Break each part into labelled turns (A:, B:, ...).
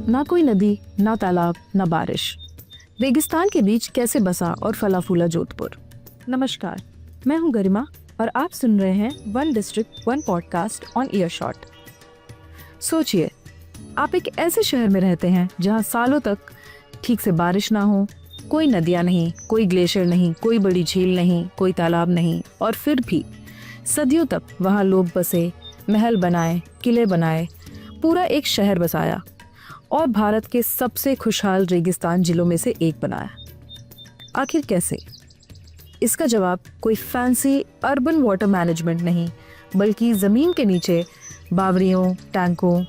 A: ना कोई नदी, ना तालाब, ना बारिश। रेगिस्तान के बीच कैसे बसा और फला फूला जोधपुर। नमस्कार, मैं हूं गरिमा और आप सुन रहे हैं one district one podcast on Earshot. सोचिए, आप एक ऐसे शहर में रहते हैं जहां सालों तक ठीक से बारिश ना हो, कोई नदियां नहीं, कोई ग्लेशियर नहीं, कोई बड़ी झील नहीं, कोई तालाब नहीं, और फिर भी सदियों तक वहां लोग बसे, महल बनाए, किले बनाए, पूरा एक शहर बसाया और भारत के सबसे खुशहाल रेगिस्तान जिलों में से एक बनाया। आखिर कैसे? इसका जवाब कोई फैंसी अर्बन वाटर मैनेजमेंट नहीं, बल्कि ज़मीन के नीचे बावड़ियों, टैंकों,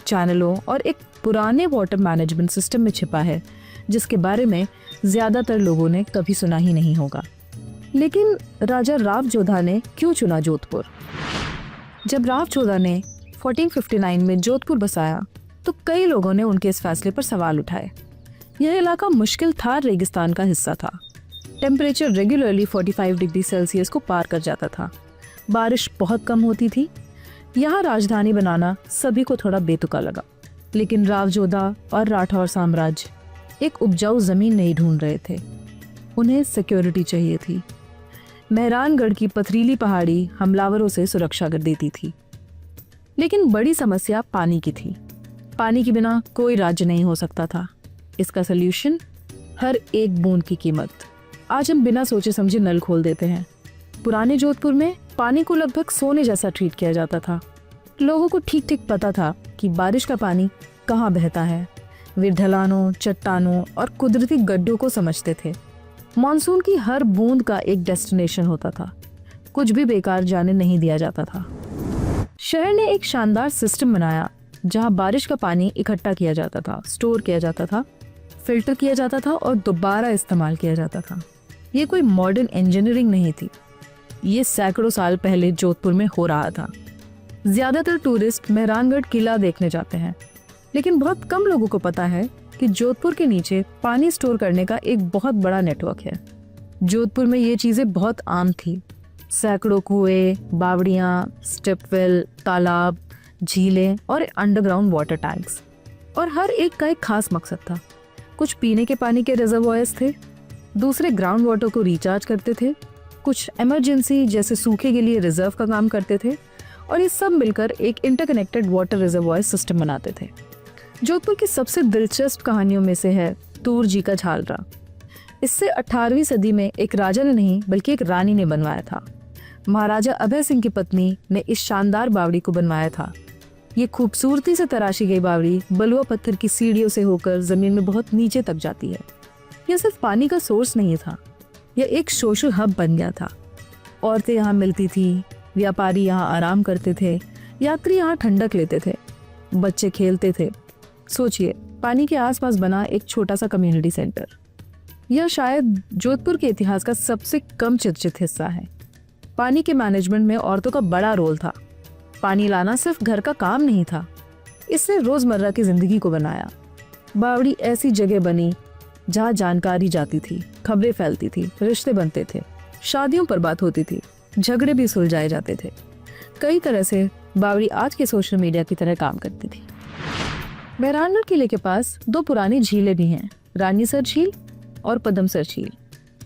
A: चैनलों और एक पुराने वाटर मैनेजमेंट सिस्टम में छिपा है, जिसके बारे में ज़्यादातर लोगों ने कभी सुना ही नहीं होगा। लेकिन राजा राव जोधा ने क्यों चुना जोधपुर? जब राव जोधा ने 1459 में जोधपुर बसाया तो कई लोगों ने उनके इस फैसले पर सवाल उठाए। यह इलाका मुश्किल थार रेगिस्तान का हिस्सा था। टेम्परेचर रेगुलरली 45 डिग्री सेल्सियस को पार कर जाता था। बारिश बहुत कम होती थी। यहाँ राजधानी बनाना सभी को थोड़ा बेतुका लगा। लेकिन राव जोधा और राठौर साम्राज्य एक उपजाऊ जमीन नहीं ढूंढ रहे थे। उन्हें सिक्योरिटी चाहिए थी। मेहरानगढ़ की पथरीली पहाड़ी हमलावरों से सुरक्षा कर देती थी। लेकिन बड़ी समस्या पानी की थी। पानी के बिना कोई राज्य नहीं हो सकता था। इसका सल्यूशन, हर एक बूंद की कीमत। आज हम बिना सोचे समझे नल खोल देते हैं। पुराने जोधपुर में पानी को लगभग सोने जैसा ट्रीट किया जाता था। लोगों को ठीक ठीक पता था कि बारिश का पानी कहाँ बहता है। वे ढलानों, चट्टानों और कुदरती गड्ढों को समझते थे। मॉनसून की हर बूंद का एक डेस्टिनेशन होता था। कुछ भी बेकार जाने नहीं दिया जाता था। शहर ने एक शानदार सिस्टम बनाया जहां बारिश का पानी इकट्ठा किया जाता था, स्टोर किया जाता था, फिल्टर किया जाता था और दोबारा इस्तेमाल किया जाता था। ये कोई मॉडर्न इंजीनियरिंग नहीं थी। ये सैकड़ों साल पहले जोधपुर में हो रहा था। ज्यादातर टूरिस्ट मेहरानगढ़ किला देखने जाते हैं, लेकिन बहुत कम लोगों को पता है कि जोधपुर के नीचे पानी स्टोर करने का एक बहुत बड़ा नेटवर्क है। जोधपुर में ये चीजें बहुत आम थी। सैकड़ों कुएं, बावड़ियां, स्टेपवेल, तालाब, झीलें और अंडरग्राउंड वाटर टैंक्स, और हर एक का एक खास मकसद था। कुछ पीने के पानी के रिजर्वॉयर्स थे, दूसरे ग्राउंड वाटर को रिचार्ज करते थे, कुछ इमरजेंसी जैसे सूखे के लिए रिजर्व का काम करते थे, और ये सब मिलकर एक इंटरकनेक्टेड वाटर रिजर्वॉयर सिस्टम बनाते थे। जोधपुर की सबसे दिलचस्प कहानियों में से है तूर जी का झालरा। इससे 18वीं सदी में एक राजा ने नहीं बल्कि एक रानी ने बनवाया था। महाराजा अभय सिंह की पत्नी ने इस शानदार बावड़ी को बनवाया था। ये खूबसूरती से तराशी गई बावड़ी बलुआ पत्थर की सीढ़ियों से होकर जमीन में बहुत नीचे तक जाती है। यह सिर्फ पानी का सोर्स नहीं था, यह एक सोशल हब बन गया था। औरतें यहाँ मिलती थी, व्यापारी यहाँ आराम करते थे, यात्री यहाँ ठंडक लेते थे, बच्चे खेलते थे। सोचिए, पानी के आसपास बना एक छोटा सा कम्युनिटी सेंटर। यह शायद जोधपुर के इतिहास का सबसे कम चर्चित हिस्सा है। पानी के मैनेजमेंट में औरतों का बड़ा रोल था। पानी लाना सिर्फ घर का काम नहीं था, इसने रोजमर्रा की जिंदगी को बनाया। बावड़ी ऐसी जगह बनी जहाँ जानकारी जाती थी, खबरें फैलती थी, रिश्ते बनते थे, शादियों पर बात होती थी, झगड़े भी सुलझाए जाते थे। कई तरह से बावड़ी आज के सोशल मीडिया की तरह काम करती थी। मेहरानगढ़ किले के पास दो पुरानी झीलें भी हैं, रानीसर झील और पदमसर झील।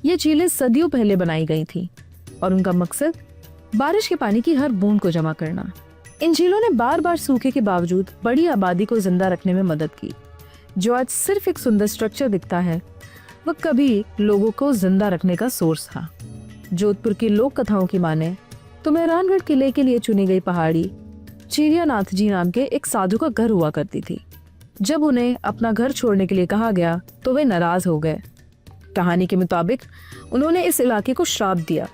A: ये झीलें सदियों पहले बनाई गई थी और उनका मकसद बारिश के पानी की हर बूंद को जमा करना। इन झीलों ने बार बार सूखे के बावजूद बड़ी आबादी को जिंदा रखने में मदद की। जो आज सिर्फ एक सुंदर स्ट्रक्चर दिखता है, वह कभी लोगों को जिंदा रखने का सोर्स था। जोधपुर की लोक कथाओं की माने तो मेहरानगढ़ किले के लिए चुनी गई पहाड़ी चिड़ियानाथ जी नाम के एक साधु का घर हुआ करती थी। जब उन्हें अपना घर छोड़ने के लिए कहा गया तो वे नाराज हो गए। कहानी के मुताबिक उन्होंने इस इलाके को श्राप दिया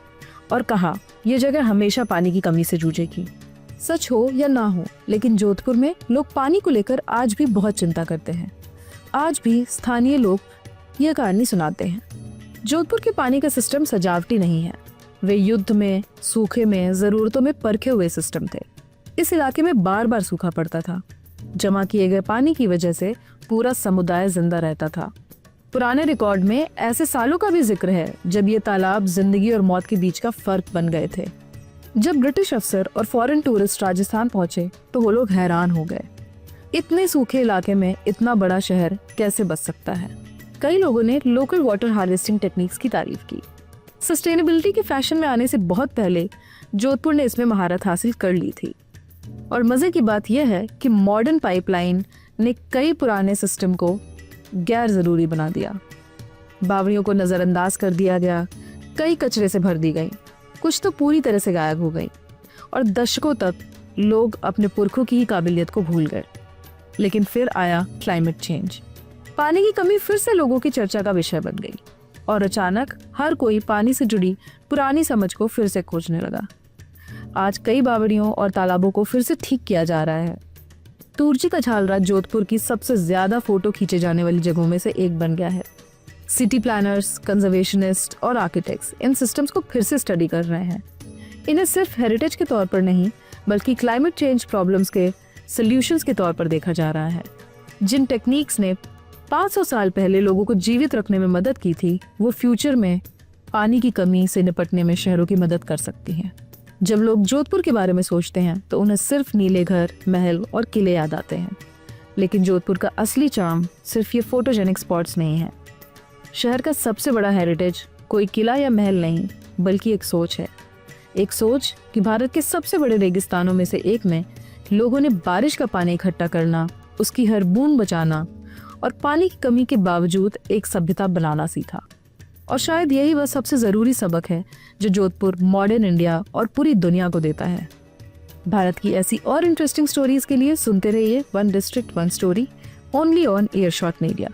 A: और कहा यह जगह हमेशा पानी की कमी से जूझेगी। सच हो या ना हो, लेकिन जोधपुर में लोग पानी को लेकर आज भी बहुत चिंता करते हैं। आज भी स्थानीय लोग यह कहानी सुनाते हैं। जोधपुर के पानी का सिस्टम सजावटी नहीं है। वे युद्ध में, सूखे में, जरूरतों में परखे हुए सिस्टम थे। इस इलाके में बार बार सूखा पड़ता था। जमा किए गए पानी की वजह से पूरा समुदाय जिंदा रहता था। पुराने रिकॉर्ड में ऐसे सालों का भी जिक्र है जब ये तालाब जिंदगी और मौत के बीच का फर्क बन गए थे। जब ब्रिटिश अफसर और फॉरेन टूरिस्ट राजस्थान पहुंचे तो वो लोग हैरान हो गए। इतने सूखे इलाके में इतना बड़ा शहर कैसे बच सकता है? कई लोगों ने लोकल वाटर हार्वेस्टिंग टेक्निक्स की तारीफ की। सस्टेनेबिलिटी के फैशन में आने से बहुत पहले जोधपुर ने इसमें महारत हासिल कर ली थी। और मजे की बात यह है कि मॉडर्न पाइपलाइन ने कई पुराने सिस्टम को गैर जरूरी बना दिया। बावड़ियों को नजरअंदाज कर दिया गया, कई कचरे से भर दी गई, कुछ तो पूरी तरह से गायब हो गई और दशकों तक लोग अपने पुरखों की ही काबिलियत को भूल गए। लेकिन फिर आया क्लाइमेट चेंज। पानी की कमी फिर से लोगों की चर्चा का विषय बन गई और अचानक हर कोई पानी से जुड़ी पुरानी समझ को फिर से खोजने लगा। आज कई बावड़ियों और तालाबों को फिर से ठीक किया जा रहा है। तुर्जी का छालरा जोधपुर की सबसे ज्यादा फोटो खींचे जाने वाली जगहों में से एक बन गया है। सिटी प्लानर्स, कंजर्वेशनिस्ट और आर्किटेक्ट्स इन सिस्टम्स को फिर से स्टडी कर रहे हैं। इन्हें सिर्फ हेरिटेज के तौर पर नहीं बल्कि क्लाइमेट चेंज प्रॉब्लम्स के सॉल्यूशंस के तौर पर देखा जा रहा है। जिन टेक्निक्स ने 500 साल पहले लोगों को जीवित रखने में मदद की थी, वो फ्यूचर में पानी की कमी से निपटने में शहरों की मदद कर सकती हैं। जब लोग जोधपुर के बारे में सोचते हैं तो उन्हें सिर्फ नीले घर, महल और किले याद आते हैं। लेकिन जोधपुर का असली चार्म सिर्फ ये फोटोजेनिक स्पॉट्स नहीं है। शहर का सबसे बड़ा हेरिटेज कोई किला या महल नहीं बल्कि एक सोच है। एक सोच कि भारत के सबसे बड़े रेगिस्तानों में से एक में लोगों ने बारिश का पानी इकट्ठा करना, उसकी हर बूंद बचाना और पानी की कमी के बावजूद एक सभ्यता बनाना सीखा। और शायद यही वह सबसे जरूरी सबक है जो जोधपुर मॉडर्न इंडिया और पूरी दुनिया को देता है। भारत की ऐसी और इंटरेस्टिंग स्टोरीज के लिए सुनते रहिए one district one story, only on Earshot media.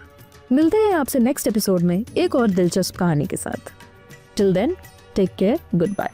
A: मिलते हैं आपसे नेक्स्ट एपिसोड में एक और दिलचस्प कहानी के साथ। Till then, take care, good bye.